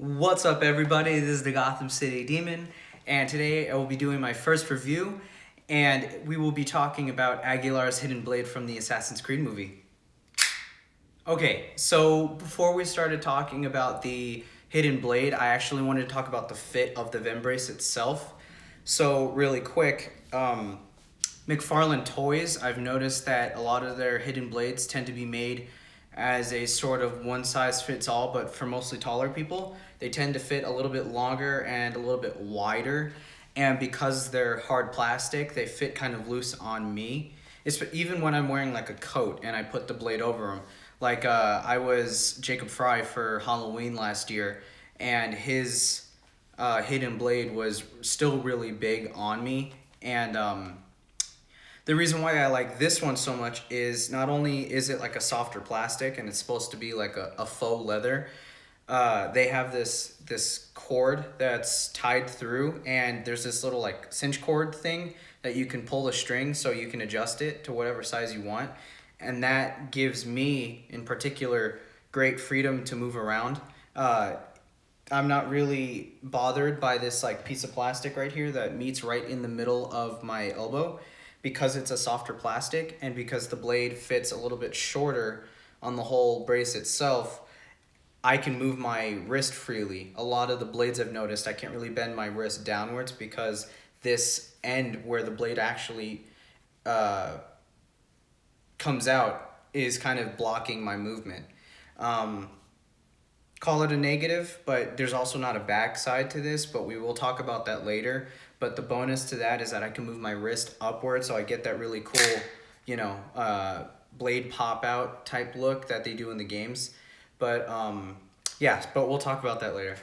What's up, everybody? This is the Gotham City Demon, and today I will be doing my first review, and we will be talking about Aguilar's Hidden Blade from the Assassin's Creed movie. Okay, so before we started talking about the Hidden Blade, I actually wanted to talk about the fit of the Vembrace itself. So, really quick, McFarlane Toys, I've noticed that a lot of their Hidden Blades tend to be made as a sort of one size fits all, but for mostly taller people, they tend to fit a little bit longer and a little bit wider. And because they're hard plastic, they fit kind of loose on me. It's even when I'm wearing like a coat and I put the blade over them. Like I was Jacob Fry for Halloween last year, and his hidden blade was still really big on me. And the reason why I like this one so much is not only is it like a softer plastic and it's supposed to be like a faux leather, they have this cord that's tied through, and there's this little like cinch cord thing that you can pull the string so you can adjust it to whatever size you want. And that gives me, in particular, great freedom to move around. I'm not really bothered by this like piece of plastic right here that meets right in the middle of my elbow, because it's a softer plastic and because the blade fits a little bit shorter on the whole brace itself. I can move my wrist freely. A lot of the blades I've noticed, I can't really bend my wrist downwards because this end where the blade actually comes out is kind of blocking my movement. Call it a negative, but there's also not a backside to this, but we will talk about that later. But the bonus to that is that I can move my wrist upward, so I get that really cool, blade pop out type look that they do in the games. But but we'll talk about that later.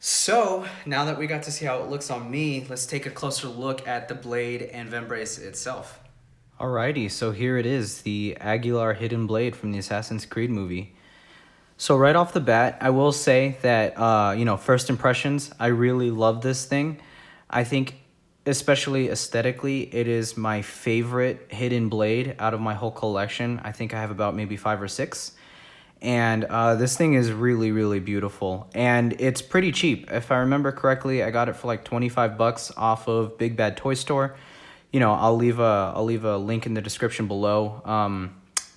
So now that we got to see how it looks on me, let's take a closer look at the blade and Vembrace itself. Alrighty, so here it is, the Aguilar Hidden Blade from the Assassin's Creed movie. So right off the bat, I will say that, first impressions, I really love this thing. I think, especially aesthetically, it is my favorite hidden blade out of my whole collection. I think I have about maybe 5 or 6. And this thing is really, really beautiful. And it's pretty cheap. If I remember correctly, I got it for like 25 bucks off of Big Bad Toy Store. I'll leave a link in the description below.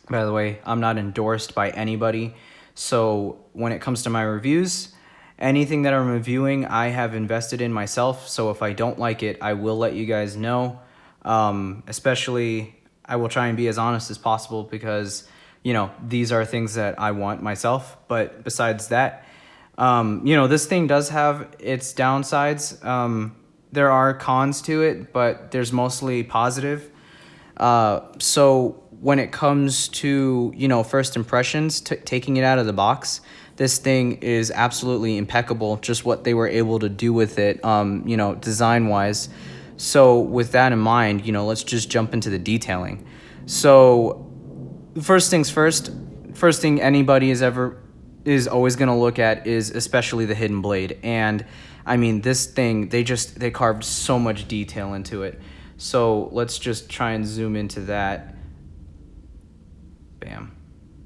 By the way, I'm not endorsed by anybody. So when it comes to my reviews, anything that I'm reviewing, I have invested in myself. So if I don't like it, I will let you guys know. Especially, I will try and be as honest as possible because, these are things that I want myself. But besides that, this thing does have its downsides. There are cons to it, but there's mostly positive. So when it comes to, first impressions, taking it out of the box, this thing is absolutely impeccable, just what they were able to do with it, design-wise. So with that in mind, let's just jump into the detailing. So first things first thing anybody is always going to look at is especially the hidden blade. And I mean, this thing, they carved so much detail into it. So let's just try and zoom into that. Bam.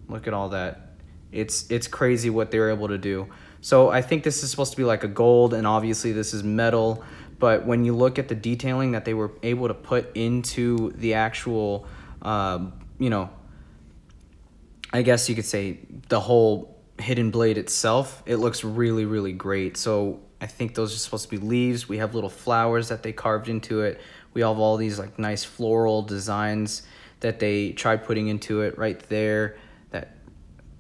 Look at all that. It's crazy what they were able to do. So I think this is supposed to be like a gold, and obviously this is metal. But when you look at the detailing that they were able to put into the actual, I guess you could say the whole hidden blade itself, it looks really, really great. So I think those are supposed to be leaves. We have little flowers that they carved into it. We have all these like nice floral designs that they tried putting into it right there. That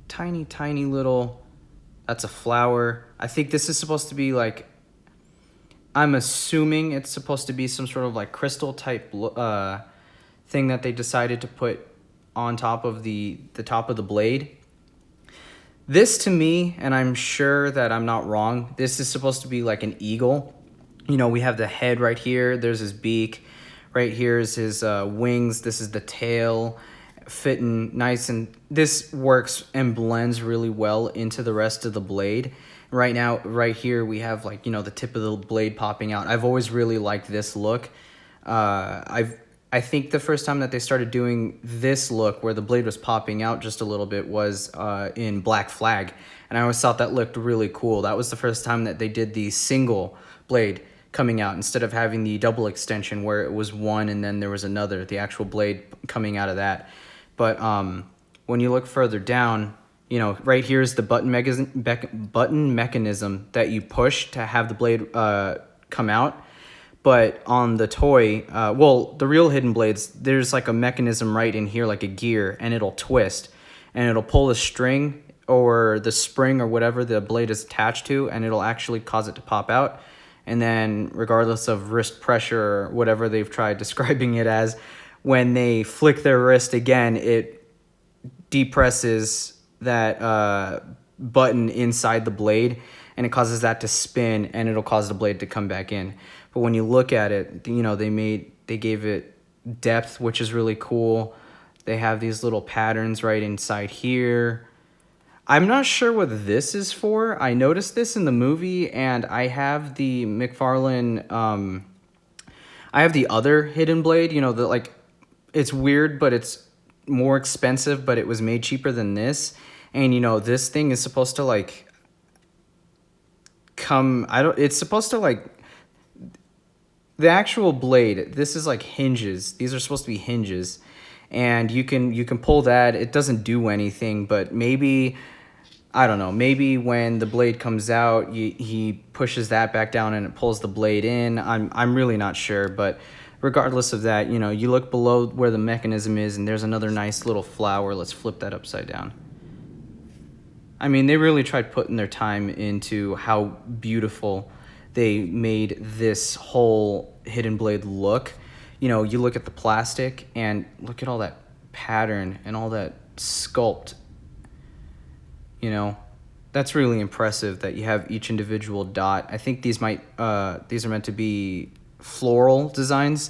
tiny, tiny little, that's a flower. I think this is supposed to be like, I'm assuming it's supposed to be some sort of like crystal type thing that they decided to put on top of the top of the blade. This to me, and I'm sure that I'm not wrong, this is supposed to be like an eagle. We have the head right here. There's his beak. Right here is his wings. This is the tail, fitting nice. And this works and blends really well into the rest of the blade. Right now, right here, we have like, the tip of the blade popping out. I've always really liked this look. I think the first time that they started doing this look where the blade was popping out just a little bit was in Black Flag. And I always thought that looked really cool. That was the first time that they did the single blade coming out instead of having the double extension where it was one and then there was another, the actual blade coming out of that. But when you look further down, you know, right here is the button mechanism that you push to have the blade come out. But on the toy, well, the real hidden blades, there's like a mechanism right in here, like a gear, and it'll twist. And it'll pull the string or the spring or whatever the blade is attached to, and it'll actually cause it to pop out. And then regardless of wrist pressure or whatever they've tried describing it as, when they flick their wrist again, it depresses that button inside the blade, and it causes that to spin, and it'll cause the blade to come back in. But when you look at it, you know, they gave it depth, which is really cool. They have these little patterns right inside here. I'm not sure what this is for. I noticed this in the movie, and I have the McFarlane, I have the other hidden blade, you know, the like, it's weird, but it's more expensive, but it was made cheaper than this. And, you know, this thing is supposed to like it's supposed to like, the actual blade, this is like hinges. These are supposed to be hinges. And you can pull that. It doesn't do anything, but maybe, I don't know, maybe when the blade comes out, he pushes that back down and it pulls the blade in. I'm really not sure, but regardless of that, you know, you look below where the mechanism is and there's another nice little flower. Let's flip that upside down. I mean, they really tried putting their time into how beautiful they made this whole hidden blade look. You know, you look at the plastic and look at all that pattern and all that sculpt. You know, that's really impressive that you have each individual dot. I think these are meant to be floral designs.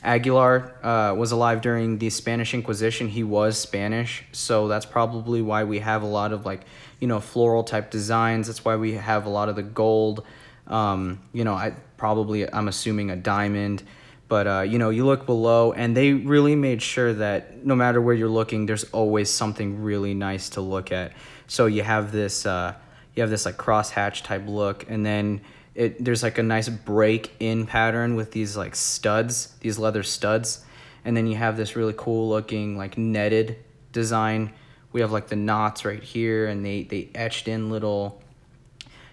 Aguilar was alive during the Spanish Inquisition. He was Spanish, so that's probably why we have a lot of like, you know, floral type designs. That's why we have a lot of the gold. You know, I'm assuming a diamond, but, you know, you look below and they really made sure that no matter where you're looking, there's always something really nice to look at. So you have this like crosshatch type look, and then there's like a nice break in pattern with these like studs, these leather studs. And then you have this really cool looking like netted design. We have like the knots right here, and they etched in little,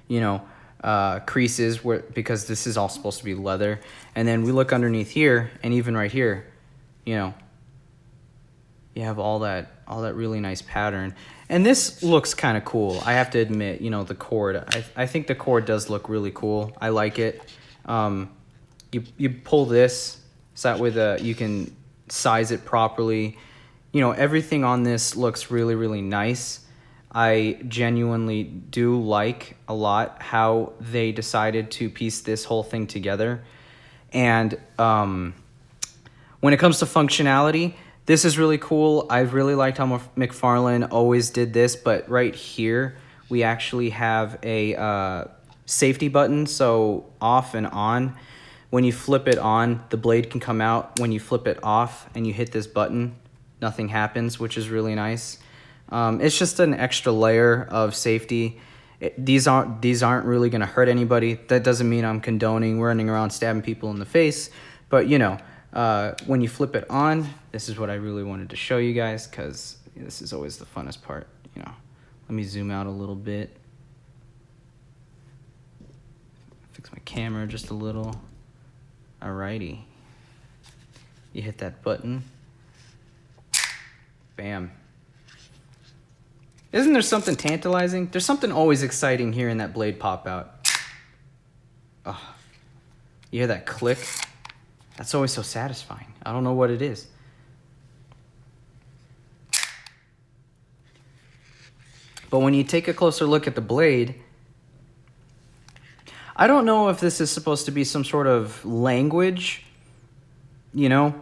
you know, creases because this is all supposed to be leather. And then we look underneath here, and even right here, you know, you have all that really nice pattern. And this looks kind of cool, I have to admit. You know, the cord, I think the cord does look really cool. I like it. You pull this so that way you can size it properly. You know, everything on this looks really, really nice. I genuinely do like a lot how they decided to piece this whole thing together. And when it comes to functionality, this is really cool. I've really liked how McFarlane always did this, but right here, we actually have a safety button, so off and on. When you flip it on, the blade can come out. When you flip it off and you hit this button, nothing happens, which is really nice. It's just an extra layer of safety. These aren't really going to hurt anybody. That doesn't mean I'm condoning running around stabbing people in the face, but you know, when you flip it on, this is what I really wanted to show you guys, because this is always the funnest part. You know, let me zoom out a little bit, fix my camera just a little. Alrighty, you hit that button, bam. Isn't there something tantalizing? There's something always exciting hearing that blade pop out. Oh, you hear that click? That's always so satisfying. I don't know what it is. But when you take a closer look at the blade, I don't know if this is supposed to be some sort of language, you know?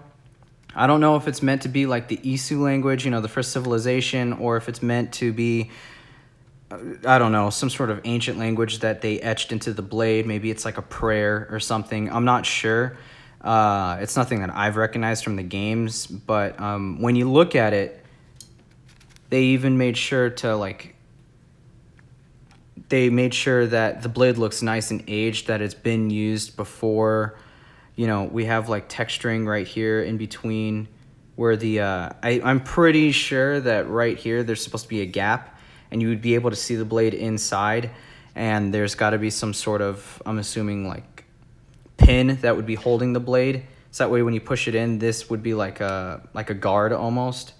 I don't know if it's meant to be like the Isu language, you know, the first civilization, or if it's meant to be, I don't know, some sort of ancient language that they etched into the blade. Maybe it's like a prayer or something. I'm not sure. It's nothing that I've recognized from the games, but when you look at it, they even made sure to like, they made sure that the blade looks nice and aged, that it's been used before. You know, we have like texturing right here in between where the, I'm pretty sure that right here there's supposed to be a gap and you would be able to see the blade inside, and there's got to be some sort of, I'm assuming, like pin that would be holding the blade. So that way when you push it in, this would be like a guard almost.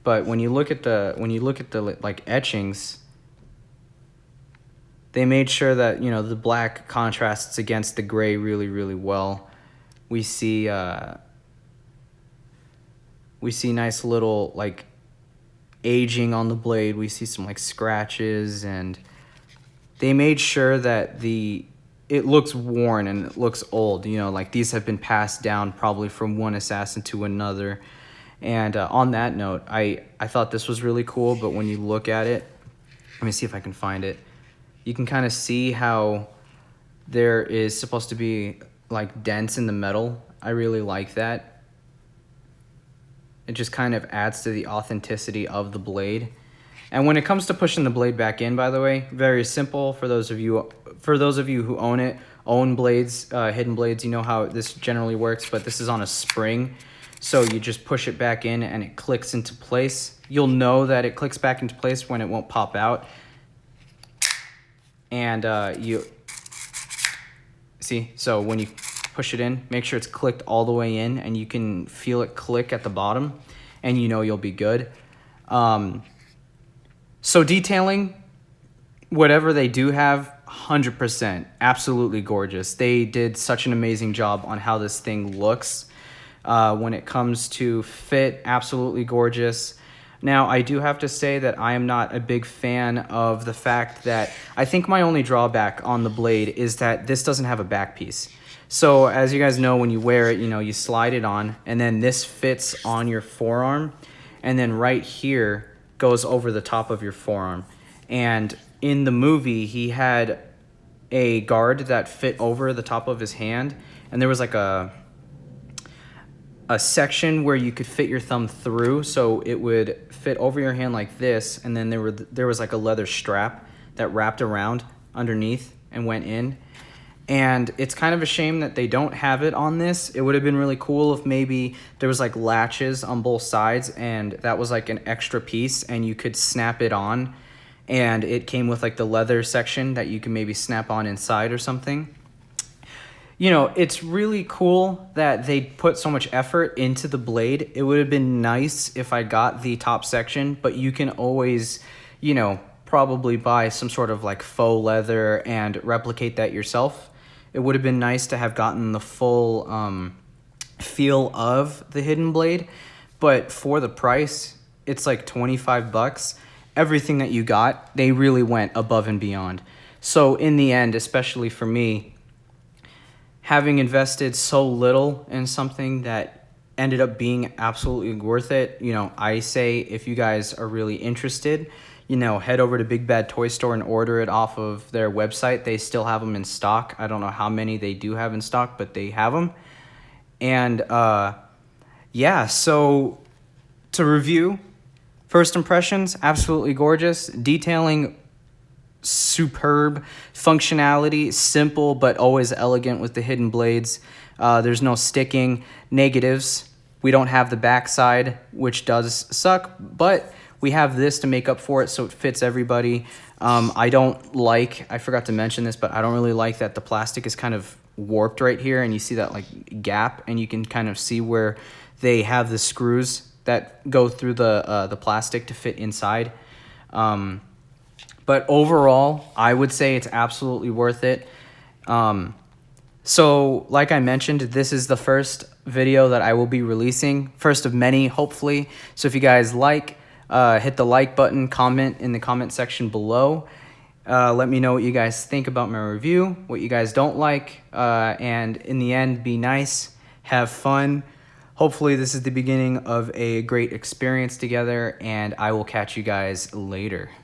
But when you look at the like etchings, they made sure that, you know, the black contrasts against the gray really, really well. We see nice little like aging on the blade. We see some like scratches, and they made sure that it looks worn and it looks old. You know, like these have been passed down probably from one assassin to another. And on that note, I thought this was really cool, but when you look at it, let me see if I can find it. You can kind of see how there is supposed to be like dents in the metal. I really like that. It just kind of adds to the authenticity of the blade. And when it comes to pushing the blade back in, by the way, very simple for those of you who own blades, hidden blades, you know how this generally works, but this is on a spring. So you just push it back in and it clicks into place. You'll know that it clicks back into place when it won't pop out. And you see, so when you push it in, make sure it's clicked all the way in, and you can feel it click at the bottom, and you know you'll be good. So detailing, whatever they do have, 100%, absolutely gorgeous. They did such an amazing job on how this thing looks. When it comes to fit, absolutely gorgeous. Now, I do have to say that I am not a big fan of the fact that I think my only drawback on the blade is that this doesn't have a back piece. So as you guys know, when you wear it, you know, you slide it on, and then this fits on your forearm, and then right here goes over the top of your forearm. And in the movie, he had a guard that fit over the top of his hand, and there was like a section where you could fit your thumb through, so it would fit over your hand like this, and then there was like a leather strap that wrapped around underneath and went in. And it's kind of a shame that they don't have it on this. It would have been really cool if maybe there was like latches on both sides, and that was like an extra piece, and you could snap it on, and it came with like the leather section that you can maybe snap on inside or something. You know, it's really cool that they put so much effort into the blade. It would have been nice if I got the top section, but you can always, you know, probably buy some sort of like faux leather and replicate that yourself. It would have been nice to have gotten the full feel of the hidden blade, but for the price, it's like $25. Everything that you got, they really went above and beyond. So in the end, especially for me, having invested so little in something that ended up being absolutely worth it, you know, I say if you guys are really interested, you know, head over to Big Bad Toy Store and order it off of their website. They still have them in stock. I don't know how many they do have in stock, but they have them. And yeah, so to review, first impressions, absolutely gorgeous. Detailing, superb. Functionality, simple but always elegant with the hidden blades. There's no sticking. Negatives, we don't have the backside, which does suck, but we have this to make up for it, so it fits everybody. I forgot to mention this, but I don't really like that the plastic is kind of warped right here, and you see that like gap, and you can kind of see where they have the screws that go through the plastic to fit inside. But overall, I would say it's absolutely worth it. So like I mentioned, this is the first video that I will be releasing, first of many, hopefully. So if you guys like, hit the like button, comment in the comment section below. Let me know what you guys think about my review, what you guys don't like, and in the end, be nice, have fun. Hopefully this is the beginning of a great experience together, and I will catch you guys later.